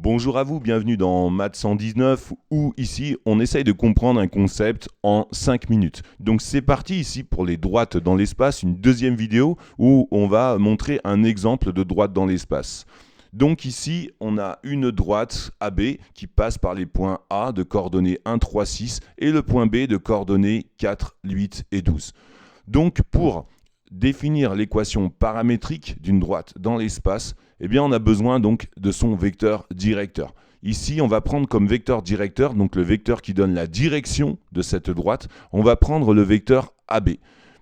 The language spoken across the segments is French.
Bonjour à vous, bienvenue dans Maths 119 où ici on essaye de comprendre un concept en 5 minutes. Donc c'est parti ici pour les droites dans l'espace, une deuxième vidéo où on va montrer un exemple de droite dans l'espace. Donc ici on a une droite AB qui passe par les points A de coordonnées 1, 3, 6 et le point B de coordonnées 4, 8 et 12. Donc pour définir l'équation paramétrique d'une droite dans l'espace, eh bien on a besoin donc de son vecteur directeur. Ici, on va prendre comme vecteur directeur, donc le vecteur qui donne la direction de cette droite, on va prendre le vecteur AB.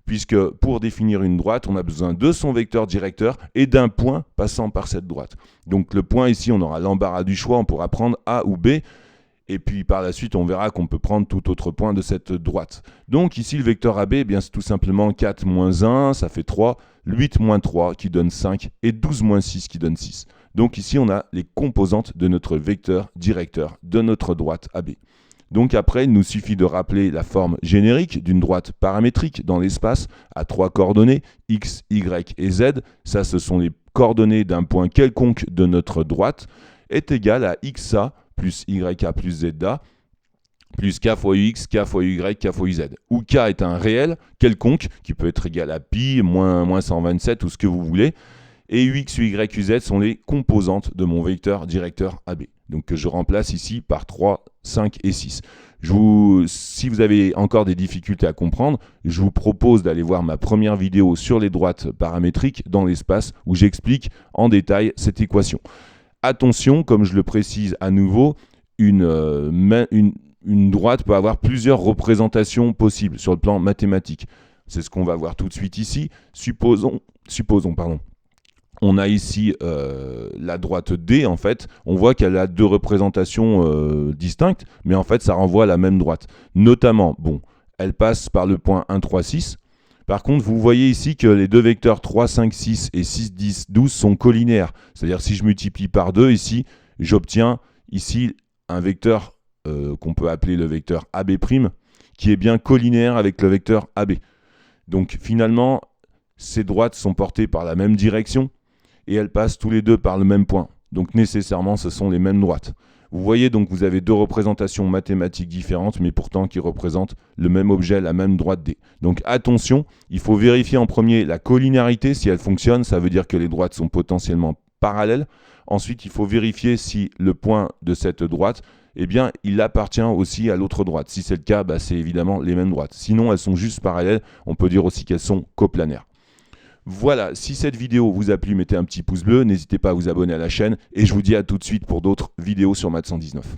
Puisque pour définir une droite, on a besoin de son vecteur directeur et d'un point passant par cette droite. Donc le point ici, on aura l'embarras du choix, on pourra prendre A ou B. Et puis par la suite, on verra qu'on peut prendre tout autre point de cette droite. Donc ici, le vecteur AB, eh bien, c'est tout simplement 4 moins 1, ça fait 3, 8 moins 3 qui donne 5 et 12 moins 6 qui donne 6. Donc ici, on a les composantes de notre vecteur directeur de notre droite AB. Donc après, il nous suffit de rappeler la forme générique d'une droite paramétrique dans l'espace à 3 coordonnées, x, y et z. Ça, ce sont les coordonnées d'un point quelconque de notre droite, est égal à xa plus YA plus ZA, plus K fois UX, K fois Y, K fois UZ. Où K est un réel quelconque, qui peut être égal à pi, moins 127, ou ce que vous voulez. Et UX, UY, UZ sont les composantes de mon vecteur directeur AB. Donc que je remplace ici par 3, 5 et 6. Si vous avez encore des difficultés à comprendre, je vous propose d'aller voir ma première vidéo sur les droites paramétriques dans l'espace, où j'explique en détail cette équation. Attention, comme je le précise à nouveau, une droite peut avoir plusieurs représentations possibles sur le plan mathématique. C'est ce qu'on va voir tout de suite ici. Supposons, on a ici la droite D, en fait. On voit qu'elle a deux représentations distinctes, mais en fait, ça renvoie à la même droite. Notamment, elle passe par le point 1, 3, 6. Par contre, vous voyez ici que les deux vecteurs 3, 5, 6 et 6, 10, 12 sont collinaires. C'est-à-dire si je multiplie par 2 ici, j'obtiens ici un vecteur qu'on peut appeler le vecteur AB', qui est bien collinaire avec le vecteur AB. Donc finalement, ces droites sont portées par la même direction et elles passent tous les deux par le même point. Donc nécessairement, ce sont les mêmes droites. Vous voyez donc vous avez deux représentations mathématiques différentes, mais pourtant qui représentent le même objet, la même droite D. Donc attention, il faut vérifier en premier la collinarité, si elle fonctionne, ça veut dire que les droites sont potentiellement parallèles. Ensuite, il faut vérifier si le point de cette droite, eh bien, il appartient aussi à l'autre droite. Si c'est le cas, c'est évidemment les mêmes droites. Sinon, elles sont juste parallèles, on peut dire aussi qu'elles sont coplanaires. Voilà, si cette vidéo vous a plu, mettez un petit pouce bleu, n'hésitez pas à vous abonner à la chaîne et je vous dis à tout de suite pour d'autres vidéos sur Maths 119.